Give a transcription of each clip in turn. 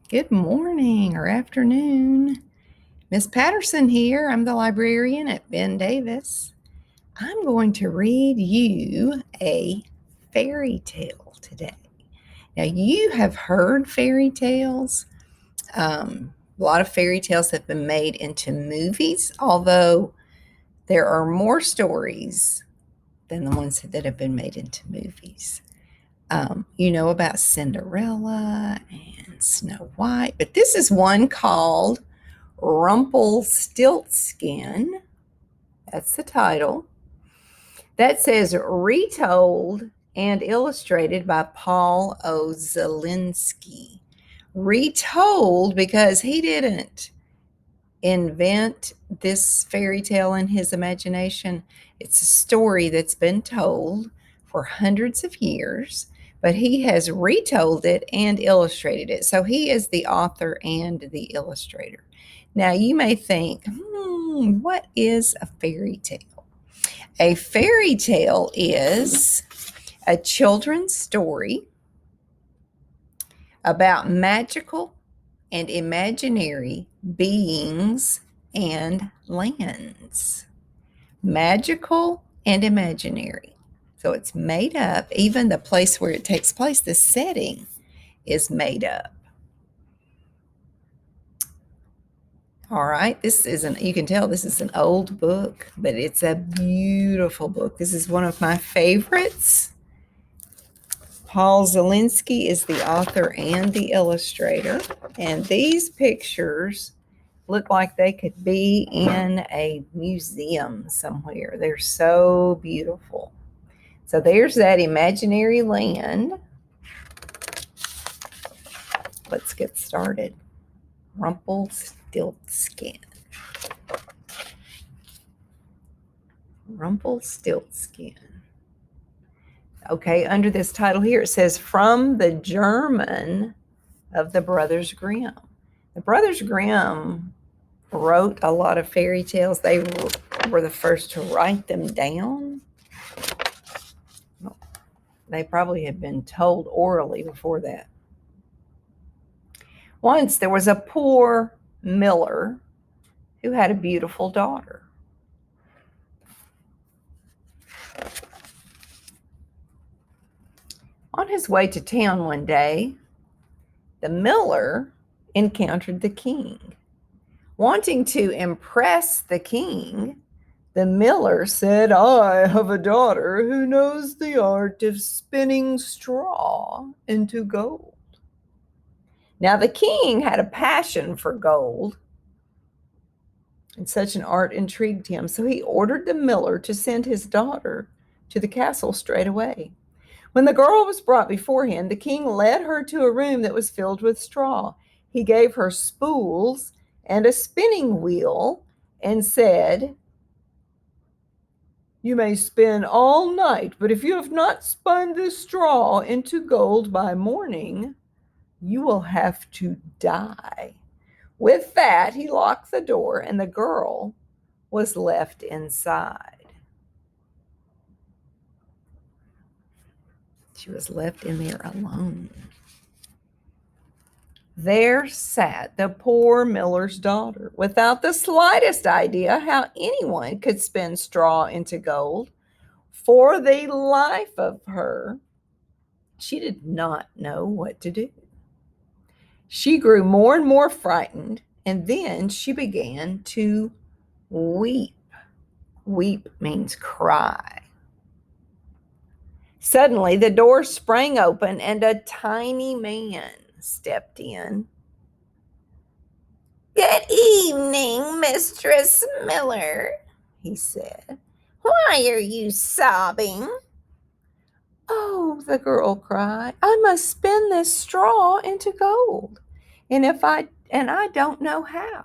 Good morning or afternoon. Miss Patterson here. I'm the librarian at Ben Davis. I'm going to read you a fairy tale today. Now, you have heard fairy tales. A lot of fairy tales have been made into movies, although there are more stories than the ones that have been made into movies. You know about Cinderella and Snow White, but this is one called Rumpelstiltskin. That's the title. That says retold and illustrated by Paul O. Zielinski. Retold because he didn't invent this fairy tale in his imagination. It's a story that's been told for hundreds of years, but he has retold it and illustrated it. So he is the author and the illustrator. Now, you may think, what is a fairy tale? A fairy tale is a children's story about magical and imaginary beings and lands. Magical and imaginary. So it's made up. Even the place where it takes place, the setting is made up. All right, you can tell this is an old book, but it's a beautiful book. This is one of my favorites. Paul Zielinski is the author and the illustrator, and these pictures look like they could be in a museum somewhere. They're so beautiful. So there's that imaginary land. Let's get started. Rumpelstiltskin. Rumpelstiltskin. Okay, under this title here, it says From the German of the Brothers Grimm. The Brothers Grimm wrote a lot of fairy tales. They were the first to write them down. They probably had been told orally before that. Once there was a poor miller who had a beautiful daughter. On his way to town one day, the miller encountered the king. Wanting to impress the king, the miller said, "I have a daughter who knows the art of spinning straw into gold." Now, the king had a passion for gold, and such an art intrigued him, so he ordered the miller to send his daughter to the castle straight away. When the girl was brought before him, the king led her to a room that was filled with straw. He gave her spools and a spinning wheel and said, "You may spin all night, but if you have not spun this straw into gold by morning, you will have to die." With that, he locked the door, and the girl was left inside. She was left in there alone. There sat the poor miller's daughter, without the slightest idea how anyone could spin straw into gold. For the life of her, she did not know what to do. She grew more and more frightened, and then she began to weep. Weep means cry. Suddenly, the door sprang open, and a tiny man stepped in. "Good evening, Mistress Miller," he said. "Why are you sobbing?" "Oh," the girl cried, "I must spin this straw into gold, and I don't know how."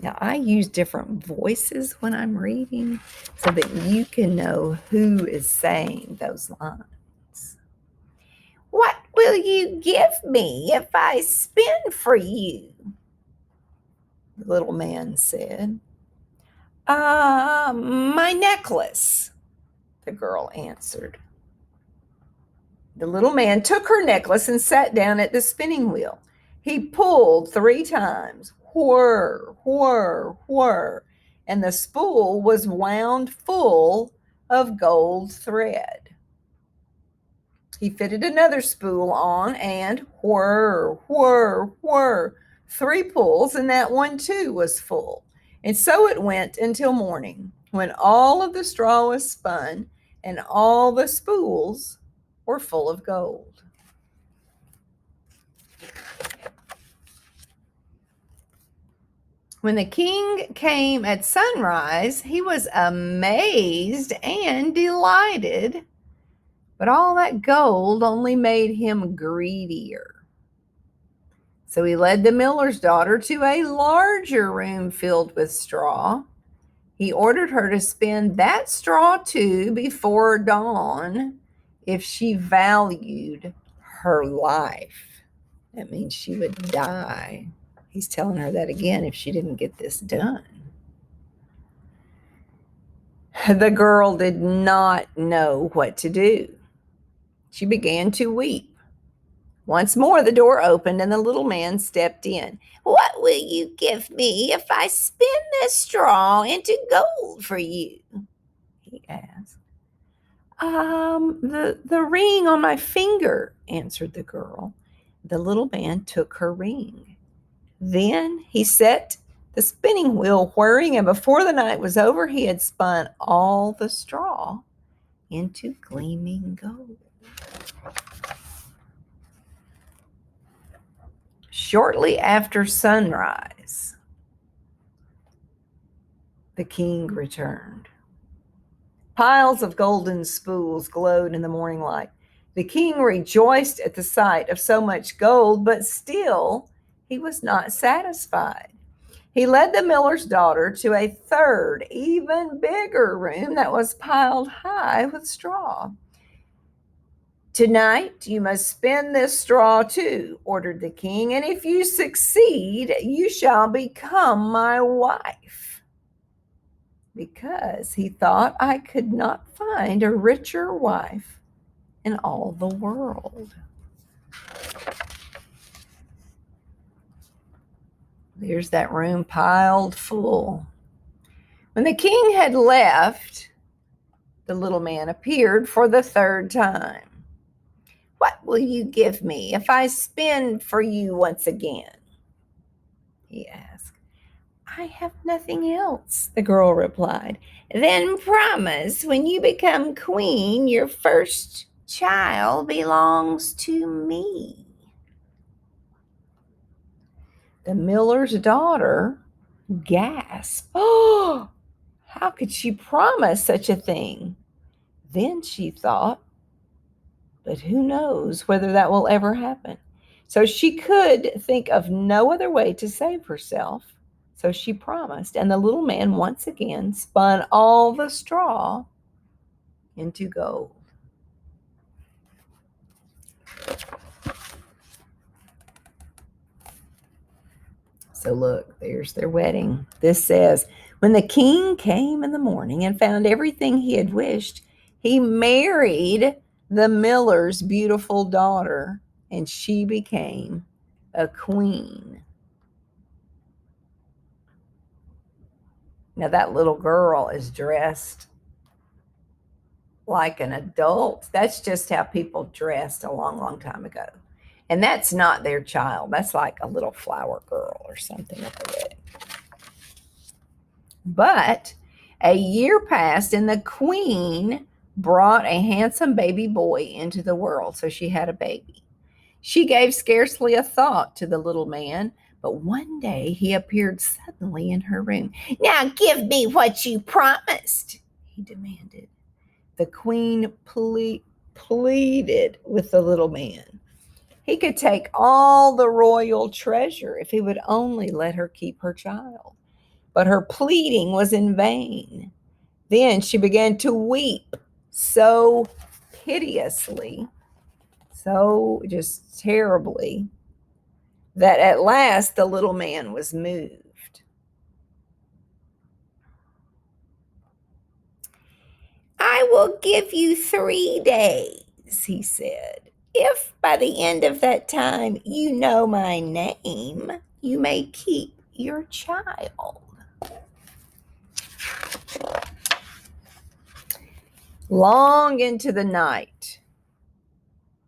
Now, I use different voices when I'm reading so that you can know who is saying those lines. "What will you give me if I spin for you?" the little man said. My necklace," the girl answered. The little man took her necklace and sat down at the spinning wheel. He pulled 3 times, whir, whir, whir, and the spool was wound full of gold thread. He fitted another spool on and whir, whir, whir, 3 pulls, and that one too was full. And so it went until morning, when all of the straw was spun and all the spools were full of gold. When the king came at sunrise, he was amazed and delighted, but all that gold only made him greedier. So he led the miller's daughter to a larger room filled with straw. He ordered her to spin that straw too before dawn if she valued her life. That means she would die. He's telling her that again if she didn't get this done. The girl did not know what to do. She began to weep. Once more the door opened and the little man stepped in. "What will you give me if I spin this straw into gold for you?" he asked. The ring on my finger," answered the girl. The little man took her ring. Then he set the spinning wheel whirring, and before the night was over, he had spun all the straw into gleaming gold. Shortly after sunrise, the king returned. Piles of golden spools glowed in the morning light. The king rejoiced at the sight of so much gold, but still he was not satisfied. He led the miller's daughter to a third, even bigger room that was piled high with straw. "Tonight you must spin this straw too," ordered the king, "and if you succeed, you shall become my wife." Because he thought I could not find a richer wife in all the world. There's that room piled full. When the king had left, the little man appeared for the third time. "What will you give me if I spin for you once again?" he asked. "I have nothing else," the girl replied. "Then promise when you become queen, your first child belongs to me." The miller's daughter gasped. "Oh, how could she promise such a thing?" Then she thought, but who knows whether that will ever happen? So she could think of no other way to save herself. So she promised, and the little man once again spun all the straw into gold. So look, there's their wedding. This says, when the king came in the morning and found everything he had wished, he married the miller's beautiful daughter, and she became a queen. Now, that little girl is dressed like an adult. That's just how people dressed a long, long time ago. And that's not their child. That's like a little flower girl or something at the wedding. But a year passed, and the queen brought a handsome baby boy into the world. So she had a baby. She gave scarcely a thought to the little man, but one day he appeared suddenly in her room. "Now give me what you promised," he demanded. The queen pleaded with the little man. He could take all the royal treasure if he would only let her keep her child. But her pleading was in vain. Then she began to weep so piteously, so just terribly, that at last the little man was moved. "I will give you 3 days," he said, If by the end of that time you know my name, you may keep your child. Long into the night,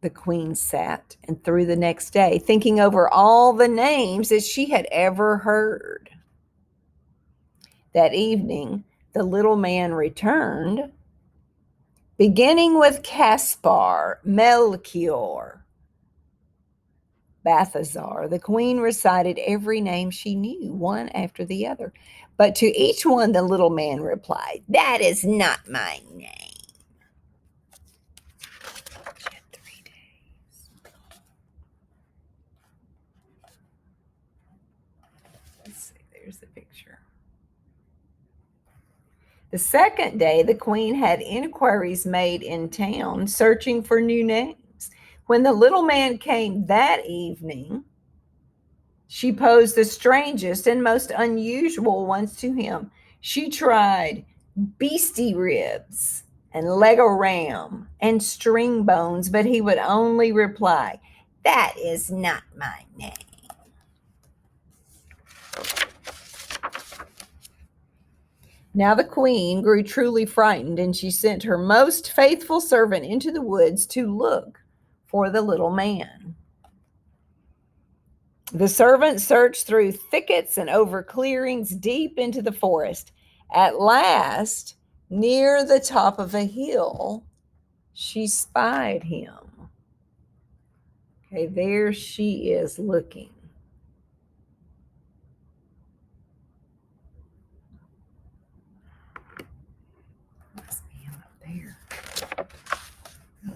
the queen sat, and through the next day, thinking over all the names that she had ever heard. That evening, the little man returned, beginning with Caspar, Melchior, Balthazar. The queen recited every name she knew, one after the other. But to each one, the little man replied, "That is not my name." She had 3 days. Let's see, there's the picture. The second day, the queen had inquiries made in town, searching for new names. When the little man came that evening, she posed the strangest and most unusual ones to him. She tried beastie ribs and Lego ram and string bones, but he would only reply, "That is not my name." Now the queen grew truly frightened, and she sent her most faithful servant into the woods to look for the little man. The servant searched through thickets and over clearings deep into the forest. At last, near the top of a hill, she spied him. Okay, there she is looking. Must be him up there.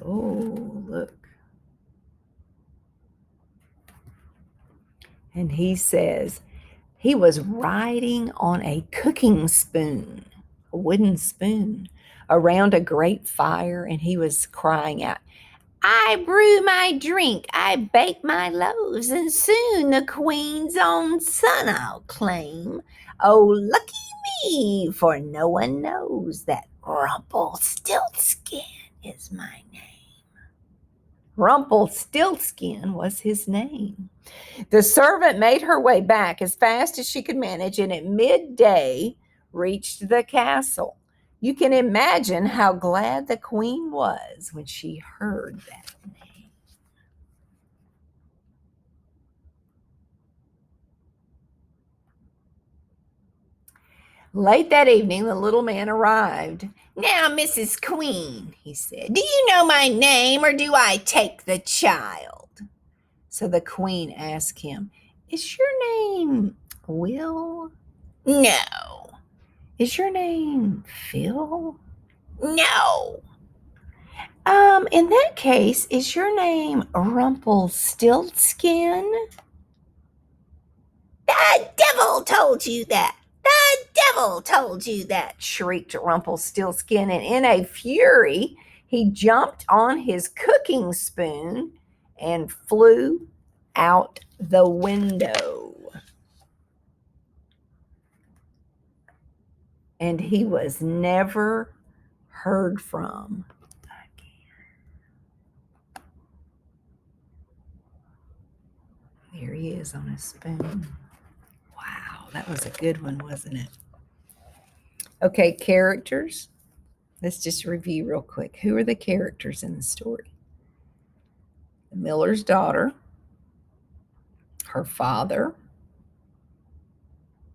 Oh, look. And he says, he was riding on a cooking spoon, a wooden spoon, around a great fire, and he was crying out, "I brew my drink, I bake my loaves, and soon the queen's own son I'll claim. Oh, lucky me, for no one knows that Rumpelstiltskin is my name." Rumpelstiltskin was his name. The servant made her way back as fast as she could manage, and at midday reached the castle. You can imagine how glad the queen was when she heard that name. Late that evening, the little man arrived. "Now, Mrs. Queen," he said, "do you know my name, or do I take the child?" So the queen asked him, "Is your name Will?" "No." "Is your name Phil?" "No." In that case, is your name Rumpelstiltskin?" "The devil told you that! The devil told you that!" shrieked Rumpelstiltskin, and in a fury, he jumped on his cooking spoon and flew out the window. And he was never heard from again. There he is on his spoon. Wow, that was a good one, wasn't it? Okay, characters. Let's just review real quick. Who are the characters in the story? The miller's daughter, her father,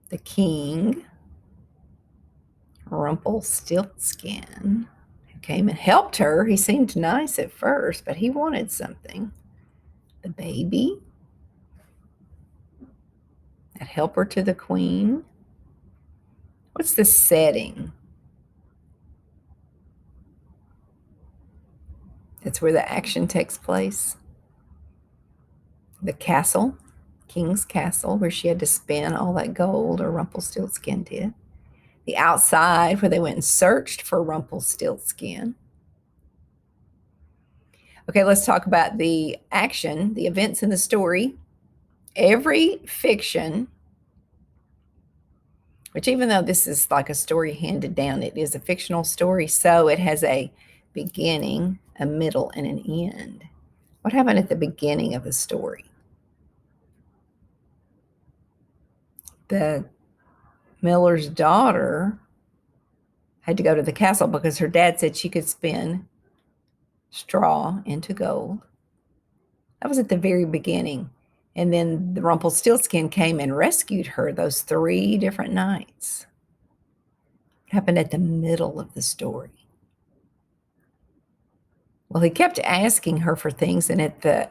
the king, Rumpelstiltskin, who came and helped her. He seemed nice at first, but he wanted something. The baby, that helper to the queen. What's the setting? That's where the action takes place. The castle, King's Castle, where she had to spin all that gold, or Rumpelstiltskin did. The outside, where they went and searched for Rumpelstiltskin. Okay, let's talk about the action, the events in the story. Every fiction, which even though this is like a story handed down, it is a fictional story, so it has a beginning, a middle, and an end. What happened at the beginning of the story? The miller's daughter had to go to the castle because her dad said she could spin straw into gold. That was at the very beginning. And then the Rumpelstiltskin came and rescued her those 3 different nights. It happened at the middle of the story. Well, he kept asking her for things, and at the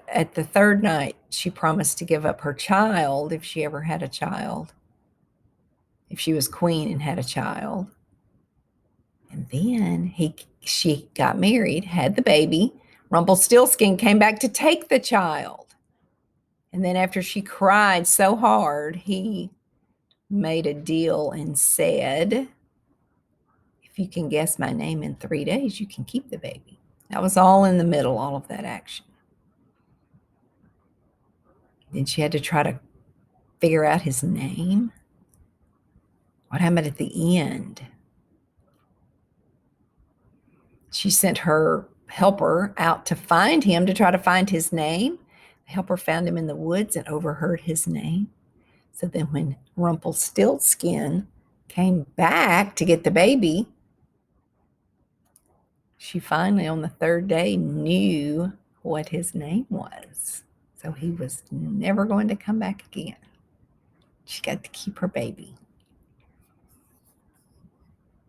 3rd night, she promised to give up her child if she ever had a child, if she was queen and had a child. And then she got married, had the baby. Rumpelstiltskin came back to take the child. And then after she cried so hard, he made a deal and said, if you can guess my name in 3 days, you can keep the baby. That was all in the middle, all of that action. Then she had to try to figure out his name. What happened at the end? She sent her helper out to find him, to try to find his name. The helper found him in the woods and overheard his name. So then when Rumpelstiltskin came back to get the baby, she finally, on the 3rd day, knew what his name was. So he was never going to come back again. She got to keep her baby.